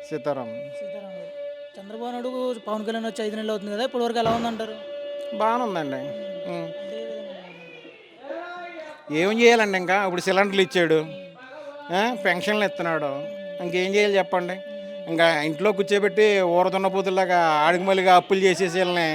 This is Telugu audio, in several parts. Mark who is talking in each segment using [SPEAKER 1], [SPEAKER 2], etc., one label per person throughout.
[SPEAKER 1] సీతారాం.
[SPEAKER 2] సీతారాం గారు. చంద్రబాబు నాయుడు, పవన్ కళ్యాణ్ వచ్చి 5 నెలలు అవుతుంది కదా! ఇప్పటివరకు ఎలా ఉందంటారు?
[SPEAKER 1] బాగానే ఉందండి. హ్మ్.
[SPEAKER 2] అంటే ఏ విధంగా ఉందంటారు?
[SPEAKER 1] ఏం చేయాలండి ఇంకా? ఇప్పుడు సిలిండర్లు ఇచ్చాడు,
[SPEAKER 2] హ్మ్.
[SPEAKER 1] పెన్షన్లు ఇస్తున్నాడు.
[SPEAKER 2] హ్మ్.
[SPEAKER 1] ఇంకేం చేయాలి చెప్పండి?
[SPEAKER 2] హ్మ్.
[SPEAKER 1] ఇంకా ఇంట్లో కూర్చోబెట్టి ఊరదున్న పోతుల్లాగా ఆడికి అప్పులు చేసేసి వీళ్ళని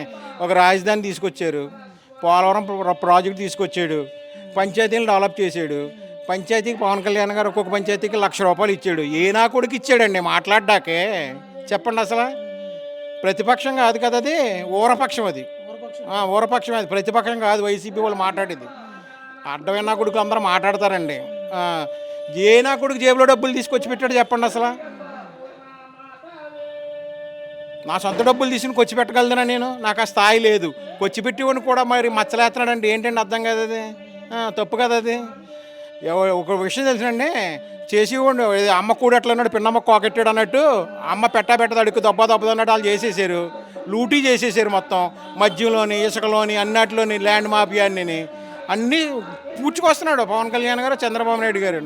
[SPEAKER 1] ఒక రాజధాని తీసుకొచ్చారు.
[SPEAKER 2] హ్మ్.
[SPEAKER 1] పోలవరం ప్రాజెక్ట్ తీసుకొచ్చాడు.
[SPEAKER 2] హ్మ్.
[SPEAKER 1] పంచాయతీలను డెవలప్ చేశాడు.
[SPEAKER 2] హ్మ్.
[SPEAKER 1] పంచాయతీకి పవన్ కళ్యాణ్ గారు ఒక్కొక్క పంచాయతీకి ₹1,00,000 ఇచ్చాడు. ఏ నా కొడుకు ఇచ్చాడండి మాట్లాడ్డాకే?
[SPEAKER 2] హ్మ్.
[SPEAKER 1] చెప్పండి అసలు.
[SPEAKER 2] హ్మ్. హ్మ్.
[SPEAKER 1] ప్రతిపక్షం కాదు కదా అది,
[SPEAKER 2] హ్మ్.
[SPEAKER 1] ఊరపక్షం అది.
[SPEAKER 2] ఊరపక్షం.
[SPEAKER 1] ఊరపక్షం అది, ప్రతిపక్షం కాదు వైసీపీ వాళ్ళు మాట్లాడేది.
[SPEAKER 2] హ్మ్.
[SPEAKER 1] అడ్డమైన నా కొడుకులు అందరూ మాట్లాడతారండి.
[SPEAKER 2] హ్మ్.
[SPEAKER 1] ఆ, ఏ నా కొడుకు జేబులో డబ్బులు తీసుకొచ్చి పెట్టాడు చెప్పండి అసలు.
[SPEAKER 2] హ్మ్. హ్మ్.
[SPEAKER 1] నా సొంత డబ్బులు తీసుకుని ఖర్చు పెట్టగలదునా నేను? నాకు ఆ స్థాయి లేదు.
[SPEAKER 2] హ్మ్.
[SPEAKER 1] ఖర్చు పెట్టేవాడిని కూడా మరి మచ్చలేస్తున్నాడండి, ఏంటండి అర్థం కదా అది?
[SPEAKER 2] హ్మ్. హ్మ్.
[SPEAKER 1] తప్పు కదా అది.
[SPEAKER 2] హ్మ్.
[SPEAKER 1] ఒక విషయం తెలిసినండి,
[SPEAKER 2] హ్మ్.
[SPEAKER 1] చేసేవాడు ఇది అమ్మ కూడా ఎట్లా అన్నాడు, పిన్నమ్మ కోకెట్టాడు అన్నట్టు,
[SPEAKER 2] హ్మ్.
[SPEAKER 1] అమ్మ పెట్ట అడుగు దెబ్బ దెబ్బ అన్నట్టు వాళ్ళు చేసేసారు.
[SPEAKER 2] హ్మ్.
[SPEAKER 1] లూటీ చేసేసారు మొత్తం. మద్యంలోని, ఇసుకలోని, అన్నిటిలోని, ల్యాండ్ మాఫియా
[SPEAKER 2] హ్మ్.
[SPEAKER 1] అన్నీ పూడ్చుకొస్తున్నాడు పవన్ కళ్యాణ్ గారు, చంద్రబాబు నాయుడు గారు.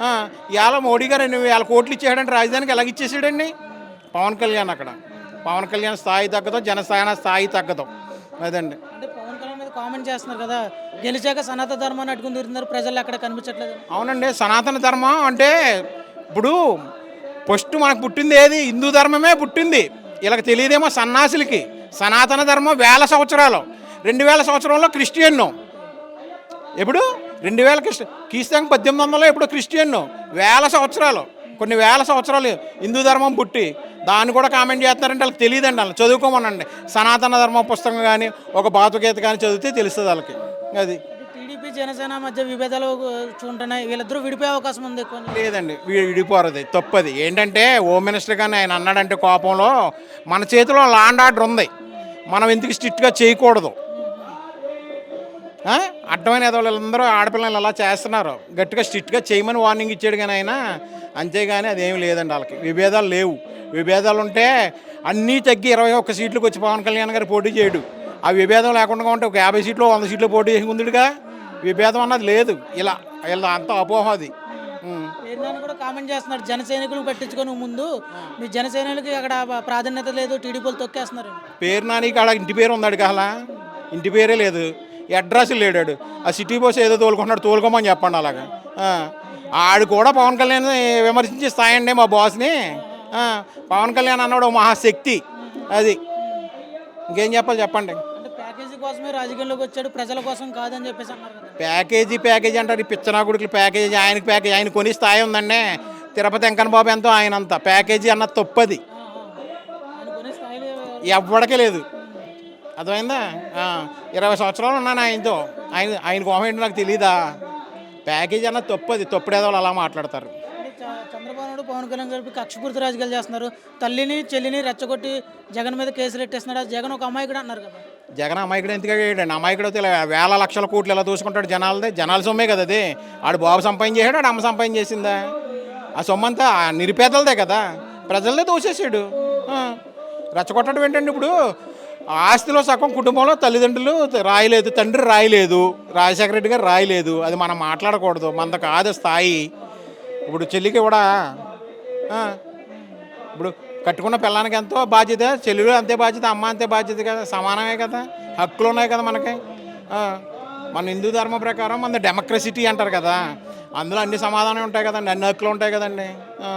[SPEAKER 2] హ్మ్.
[SPEAKER 1] ఇవాళ మోడీ గారు 2,000 కోట్లు ఇచ్చేసాడంటే రాజధానికి ఎలాగ ఇచ్చేసాడండి
[SPEAKER 2] హ్మ్.
[SPEAKER 1] పవన్ కళ్యాణ్ అక్కడ.
[SPEAKER 2] హ్మ్. హ్మ్.
[SPEAKER 1] పవన్ కళ్యాణ్ స్థాయి తగ్గదు, జనసేన స్థాయి తగ్గదు.
[SPEAKER 2] హ్మ్.
[SPEAKER 1] అదండి.
[SPEAKER 2] అంటే పవన్ కళ్యాణ్ మీద కామెంట్ చేస్తున్నారు కదా! గెలిచాక సనాతన ధర్మాన్ని అడ్డుకొని తిరుగుతున్నారు. ప్రజల్లో ఎక్కడ కనిపించట్లేదని.
[SPEAKER 1] అవునండి, సనాతన ధర్మం అంటే ఇప్పుడు ఫస్ట్ మనకు పుట్టింది ఏది? హిందూ ధర్మమే పుట్టింది.
[SPEAKER 2] హ్మ్.
[SPEAKER 1] వీళ్ళకి తెలియదేమో సన్నాసులకి.
[SPEAKER 2] హ్మ్.
[SPEAKER 1] సనాతన ధర్మం వేల సంవత్సరాలు.
[SPEAKER 2] హ్మ్.
[SPEAKER 1] 2000 సంవత్సరంలో క్రిస్టియన్ను.
[SPEAKER 2] ఓకే.
[SPEAKER 1] ఎప్పుడు?
[SPEAKER 2] హ్మ్.
[SPEAKER 1] 2000 క్రీస్తాం 1800లో ఎప్పుడు క్రిస్టియన్ను.
[SPEAKER 2] హ్మ్.
[SPEAKER 1] వేల సంవత్సరాలు,
[SPEAKER 2] హ్మ్.
[SPEAKER 1] కొన్ని వేల సంవత్సరాలు హిందూ ధర్మం పుట్టి దాన్ని కూడా కామెంట్ చేస్తున్నారంటే వాళ్ళకి తెలియదండి. వాళ్ళు చదువుకోమనండి. సనాతన ధర్మ పుస్తకం కానీ, ఒక భగవద్గీత కానీ చదివితే తెలుస్తుంది వాళ్ళకి.
[SPEAKER 2] హ్మ్.
[SPEAKER 1] అది.
[SPEAKER 2] అంటే టీడీపీ, జనసేన మధ్య విభేదాలు ఉంటున్నాయి. వీళ్ళిద్దరూ విడిపోయే అవకాశం ఉంది ఎక్కువ అని చెప్తున్నారు.
[SPEAKER 1] లేదండి, విడిపోరది తప్పది. ఏంటంటే హోమ్ మినిస్టర్ కానీ ఆయన అన్నాడంటే కోపంలో, మన చేతిలో లాండ్ ఆర్డర్ ఉంది,
[SPEAKER 2] హ్మ్.
[SPEAKER 1] మనం ఎందుకు స్ట్రిక్ట్గా చేయకూడదు.
[SPEAKER 2] హ్మ్. హ్మ్.
[SPEAKER 1] ఆ?
[SPEAKER 2] హ్మ్.
[SPEAKER 1] అడ్డమైన ఎదవాళ్ళందరూ ఆడపిల్లలు అలా చేస్తున్నారు, గట్టిగా స్ట్రిక్ట్గా చేయమని వార్నింగ్ ఇచ్చాడు కానీ ఆయన. అంతేగాని అదేమి లేదండి, వాళ్ళకి విభేదాలు లేవు.
[SPEAKER 2] హ్మ్.
[SPEAKER 1] విభేదాలు ఉంటే అన్నీ తగ్గి 21 సీట్లకు వచ్చి పవన్ కళ్యాణ్ గారు పోటీ చేయడు.
[SPEAKER 2] హ్మ్.
[SPEAKER 1] ఆ విభేదం లేకుండా ఉంటే ఒక 50 సీట్లు 100 సీట్లు పోటీ చేసి ముందుడుగా.
[SPEAKER 2] హ్మ్.
[SPEAKER 1] విభేదం అన్నది లేదు. ఇలా ఇలా అంత అపోహ అది.
[SPEAKER 2] హ్మ్.
[SPEAKER 1] ఉం.
[SPEAKER 2] పేరు నాని కూడా కామెంట్ చేస్తున్నాడు. జన సైనికులను పట్టించుకొని ముందు మీ జన సైనికులకి అక్కడ ప్రాధాన్యత లేదు. టీడీపీలు తొక్కేస్తున్నారని.
[SPEAKER 1] పేరు నానికి ఆడ ఇంటి పేరు ఉందాడు కాలా?
[SPEAKER 2] హ్మ్.
[SPEAKER 1] ఇంటి పేరే లేదు. అడ్రస్ లేడాడు. ఆ
[SPEAKER 2] హ్మ్.
[SPEAKER 1] సిటీ బస్ ఏదో తోలుకుంటున్నాడు, తోలుకోమని చెప్పండి అలాగా.
[SPEAKER 2] ఆ!
[SPEAKER 1] ఆ, ఆడు కూడా పవన్ కళ్యాణ్ విమర్శించి స్థాయండి మా బాస్ని.
[SPEAKER 2] ఆ! ఆ!
[SPEAKER 1] ఆ, పవన్ కళ్యాణ్ అన్నాడు ఓ మహాశక్తి.
[SPEAKER 2] హ్మ్. హ్మ్.
[SPEAKER 1] అది.
[SPEAKER 2] హ్మ్.
[SPEAKER 1] ఇంకేం చెప్పాలి చెప్పండి.
[SPEAKER 2] అంటే ప్యాకేజీ కోసమే రాజకీయంలోకి వచ్చాడు. ప్రజల కోసం కాదని చెప్పేసి అన్నారు కదా!
[SPEAKER 1] ప్యాకేజీ అంటారు ఈ పిచ్చనాగుడికి. ప్యాకేజీ ఆయనకి ప్యాకేజీ, ఆయన కొని స్థాయి ఉందండి.
[SPEAKER 2] హ్మ్.
[SPEAKER 1] తిరుపతి వెంకన్న బాబు ఎంతో ఆయనంత. ప్యాకేజీ అన్నది తప్పది.
[SPEAKER 2] ఆ! ఆ! ఆయన కొనే స్థాయిలో ఎవరు లేరు.
[SPEAKER 1] ఎవ్వడికే లేదు.
[SPEAKER 2] హ్మ్.
[SPEAKER 1] అర్థమైందా? ఆ, 20 సంవత్సరాలు ఉన్నాను ఆయనతో.
[SPEAKER 2] ఓకే.
[SPEAKER 1] ఆయన కోపం ఏంటో నాకు తెలీదా?
[SPEAKER 2] హ్మ్. హ్మ్.
[SPEAKER 1] ప్యాకేజీ అన్నది తప్పది. తప్పుడేదో వాళ్ళు అలా మాట్లాడతారు.
[SPEAKER 2] అంటే చంద్రబాబు నాయుడు, పవన్ కళ్యాణ్ కలిపి కక్షపూరిత రాజకీయాలు చేస్తున్నారు. తల్లిని, చెల్లిని రెచ్చగొట్టి జగన్ మీద కేసులు ఎట్టేస్తున్నాడు. ఆ జగన్ ఒక అమాయకుడు అన్నారు కదా!
[SPEAKER 1] జగన్ అమాయకుడు ఎందుకు అయ్యాడండి? అమాయకుడు ఇలా వేల లక్షల కోట్లు ఎలా దోసుకుంటాడు జనాలది? జనాల సొమ్మే కదా అది.
[SPEAKER 2] హ్మ్.
[SPEAKER 1] ఆడు బాబు సంపాదన చేశాడు, ఆడు అమ్మ సంపాదన చేసిందా?
[SPEAKER 2] హ్మ్.
[SPEAKER 1] ఆ సొమ్మంతా ఆ నిరుపేదలదే కదా,
[SPEAKER 2] హ్మ్.
[SPEAKER 1] ప్రజలదే దోసేసాడు.
[SPEAKER 2] హ్మ్.
[SPEAKER 1] ఆ, రెచ్చగొట్టడం ఏంటండి ఇప్పుడు? ఆస్తిలో సగం కుటుంబంలో తల్లిదండ్రులు రాయలేదు, తండ్రి రాయలేదు,
[SPEAKER 2] హ్మ్.
[SPEAKER 1] రాజశేఖర రెడ్డి గారు రాయలేదు. అది మనం మాట్లాడకూడదు, మనది కాదు స్థాయి.
[SPEAKER 2] ఓకే.
[SPEAKER 1] ఇప్పుడు చెల్లికి కూడా
[SPEAKER 2] హ్మ్. హ్మ్.
[SPEAKER 1] ఇప్పుడు కట్టుకున్న పిల్లానికి ఎంతో బాధ్యత, చెల్లెలు అంతే బాధ్యత, అమ్మ అంతే బాధ్యత కదా, సమానమే కదా.
[SPEAKER 2] హ్మ్.
[SPEAKER 1] హక్కులు ఉన్నాయి కదా మనకి.
[SPEAKER 2] హ్మ్. హ్మ్.
[SPEAKER 1] ఆ, మన హిందూ ధర్మం ప్రకారం మన డెమోక్రసిటీ అంటారు కదా,
[SPEAKER 2] హ్మ్. హ్మ్.
[SPEAKER 1] అందులో అన్ని సమాధానం ఉంటాయి కదండి, అన్ని హక్కులు ఉంటాయి కదండి. ఆ,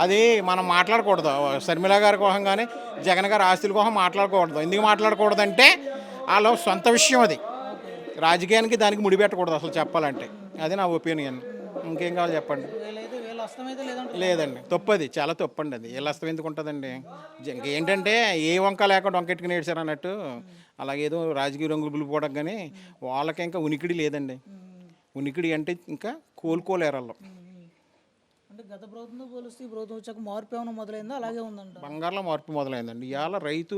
[SPEAKER 1] అది మనం మాట్లాడకూడదు. షర్మిల గారి కోసం కానీ, జగన్ గారి ఆస్తుల కోసం మాట్లాడకూడదు. ఎందుకు మాట్లాడకూడదు అంటే
[SPEAKER 2] హ్మ్.
[SPEAKER 1] వాళ్ళ సొంత విషయం అది.
[SPEAKER 2] ఓకే.
[SPEAKER 1] రాజకీయానికి దానికి ముడిపెట్టకూడదు అసలు చెప్పాలంటే.
[SPEAKER 2] హ్మ్.
[SPEAKER 1] అది నా ఒపీనియన్.
[SPEAKER 2] హ్మ్.
[SPEAKER 1] ఇంకేం కావాలి చెప్పండి.
[SPEAKER 2] వీళ్ళైతే వీళ్ళ అస్తమైతే లేదంటారు మొత్తం.
[SPEAKER 1] లేదండి,
[SPEAKER 2] హ్మ్.
[SPEAKER 1] తప్పది, చాలా తప్పండి అది.
[SPEAKER 2] హ్మ్.
[SPEAKER 1] ఎలా అస్తం ఎందుకు ఉంటుందండి?
[SPEAKER 2] హ్మ్.
[SPEAKER 1] ఇంకేంటంటే ఏ వంక లేకుండా వంకెట్టుకుని ఏడ్చారు అన్నట్టు,
[SPEAKER 2] హ్మ్.
[SPEAKER 1] అలాగేదో రాజకీయ రంగులు పులిపోవడం కానీ
[SPEAKER 2] హ్మ్.
[SPEAKER 1] వాళ్ళకి ఇంకా ఉనికిడి లేదండి.
[SPEAKER 2] హ్మ్.
[SPEAKER 1] ఉనికిడి అంటే ఇంకా
[SPEAKER 2] హ్మ్.
[SPEAKER 1] కోలుకోలేరు వాళ్ళు.
[SPEAKER 2] హ్మ్. హ్మ్. అంటే గత ప్రభుత్వంతో పోలిస్తే ఈ ప్రభుత్వం వచ్చాక మార్పు ఏమైనా మొదలైందా? అలాగే ఉందంటారా?
[SPEAKER 1] బంగారులో మార్పు మొదలైందండి. ఇవాళ రైతు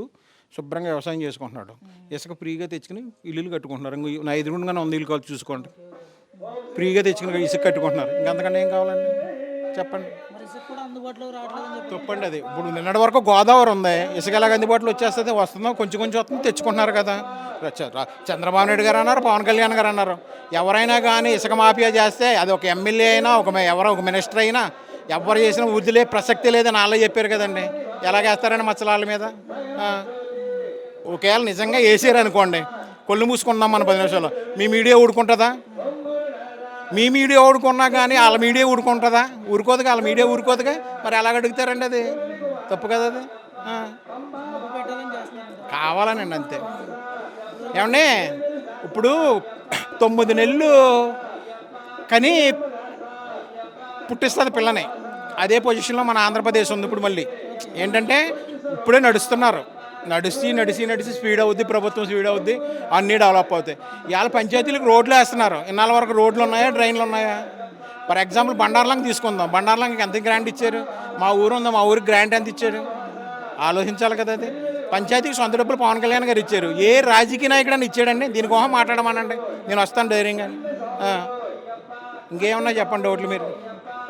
[SPEAKER 1] శుభ్రంగా వ్యవసాయం చేసుకుంటున్నాడు.
[SPEAKER 2] హ్మ్.
[SPEAKER 1] ఇసుక ఫ్రీగా తెచ్చుకుని ఇల్లులు కట్టుకుంటున్నారు. ఇంక నా ఎదురుగుండగానే ఉంది ఇల్లు, కాదు చూసుకోండి.
[SPEAKER 2] ఓకే. ఓకే. హ్మ్.
[SPEAKER 1] ఫ్రీగా తెచ్చుకుని ఇసుక కట్టుకుంటున్నారు. ఇంకంతకన్నా ఏం కావాలండి చెప్పండి.
[SPEAKER 2] మరి ఇసుక కూడా అందుబాటులోకి రావట్లేదని చెప్తున్నారు.
[SPEAKER 1] తప్పండి అది. ఇప్పుడు నిన్నటి వరకు గోదావరి ఉంది, ఇసుక ఎలాగ అందుబాటులో వచ్చేస్తుంది, వస్తుందో కొంచెం కొంచెం వస్తుంది, తెచ్చుకుంటున్నారు కదా.
[SPEAKER 2] హ్మ్.
[SPEAKER 1] చంద్రబాబు నాయుడు గారు అన్నారు, పవన్ కళ్యాణ్ గారు అన్నారు, ఎవరైనా కానీ ఇసుక మాఫియా చేస్తే అది ఒక ఎమ్మెల్యే అయినా, ఎవరో ఒక మినిస్టర్ అయినా, ఎవరు చేసినా వృద్ధులే ప్రసక్తి లేదని వాళ్ళే చెప్పారు కదండి. ఎలాగేస్తారని మచ్చలాళ్ళ మీద ఒకవేళ నిజంగా వేసారు అనుకోండి, కొళ్ళు మూసుకుందాం మన 10 నిమిషాలు. మీ మీడియా ఊడుకుంటుందా? మీ మీడియా ఊడుకున్నా కానీ వాళ్ళ మీడియా ఊడుకుంటుందా? ఊరుకోదుగా, వాళ్ళ మీడియా ఊరుకోదుగా. మరి ఎలాగ అడుగుతారండి? అది తప్పు కదా అది.
[SPEAKER 2] పెట్టాలని చేస్తున్నారు.
[SPEAKER 1] కావాలనండి అంతే. ఏమండి ఇప్పుడు 9 నెలలు కానీ పుట్టిస్తుంది పిల్లని. అదే పొజిషన్లో మన ఆంధ్రప్రదేశ్ ఉంది ఇప్పుడు. మళ్ళీ ఏంటంటే ఇప్పుడే నడుస్తున్నారు. నడిచి స్పీడ్ అవుద్ది, ప్రభుత్వం స్పీడ్ అవుద్ది, అన్నీ డెవలప్ అవుతాయి. ఇవాళ పంచాయతీలకు రోడ్లు వేస్తున్నారు. ఇన్నాళ్ళ వరకు రోడ్లు ఉన్నాయా, డ్రైన్లు ఉన్నాయా? ఫర్ ఎగ్జాంపుల్ బండార్లంకి తీసుకుందాం. బండార్లంకి ఎంత గ్రాంట్ ఇచ్చారు? మా ఊరు ఉందా, మా ఊరికి గ్రాంట్ ఎంత ఇచ్చారు? ఆలోచించాలి కదా. అది పంచాయతీకి సొంత డబ్బులు పవన్ కళ్యాణ్ గారు ఇచ్చారు. ఏ రాజకీయ నాయకుడని ఇచ్చాడండి? దీనికోసం మాట్లాడమనండి, నేను వస్తాను ధైర్యంగా. ఇంకేమన్నా చెప్పండి డౌట్లు మీరు.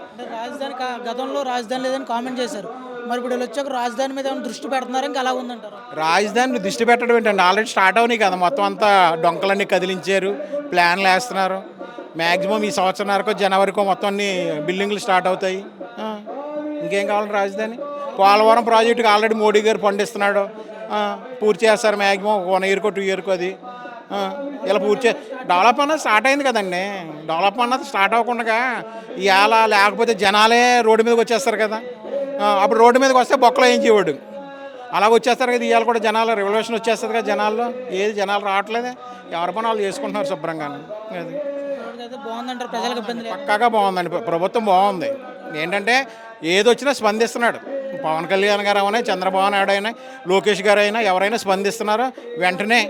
[SPEAKER 2] అంటే రాజధాని గతంలో రాజధాని లేదని కామెంట్ చేశారు. మరి ఇప్పుడు వీళ్ళు వచ్చాక రాజధాని మీద ఏమైనా దృష్టి పెడుతున్నారు, ఇంకా అలా ఉందంటారు?
[SPEAKER 1] రాజధాని దృష్టి పెట్టడం ఏంటండి? ఆల్రెడీ స్టార్ట్ అవునాయి కదా. మొత్తం అంతా డొంకలన్నీ కదిలించారు, ప్లాన్లు వేస్తున్నారు. మ్యాక్సిమం ఈ సంవత్సరంన్నరకో జనవరికో మొత్తం అన్ని బిల్డింగ్లు స్టార్ట్ అవుతాయి. ఇంకేం కావాలి రాజధాని? పోలవరం ప్రాజెక్టుకి ఆల్రెడీ మోడీ గారు ఫండ్ ఇస్తున్నాడు. పూర్తి చేస్తారు మ్యాక్సిమం 1 ఇయర్కో 2 ఇయర్కో. అది ఇలా పూర్తి డెవలప్ అన్నది స్టార్ట్ అయింది కదండి. డెవలప్ అన్నది స్టార్ట్ అవ్వకుండా ఇవాళ లేకపోతే జనాలే రోడ్డు మీదకి వచ్చేస్తారు కదా. అప్పుడు రోడ్డు మీదకి వస్తే బొక్కలో ఏం చేయవాడు, అలాగ వచ్చేస్తారు కదా. ఇవాళ కూడా జనాలు రెవల్యూషన్ వచ్చేస్తుంది కదా జనాల్లో. ఏది జనాలు రావట్లేదే, ఎవరి పని వాళ్ళు చేసుకుంటున్నారు శుభ్రంగా. అది
[SPEAKER 2] అయితే బాగుందంటారు, ప్రజలకు ఇబ్బంది లేదు.
[SPEAKER 1] పక్కాగా బాగుందండి. ప్రభుత్వం బాగుంది. ఏంటంటే ఏదొచ్చినా స్పందిస్తున్నాడు. పవన్ కళ్యాణ్ గారు అయినా, చంద్రబాబు నాయుడు అయినా, లోకేష్ గారు అయినా, ఎవరైనా స్పందిస్తున్నారో వెంటనే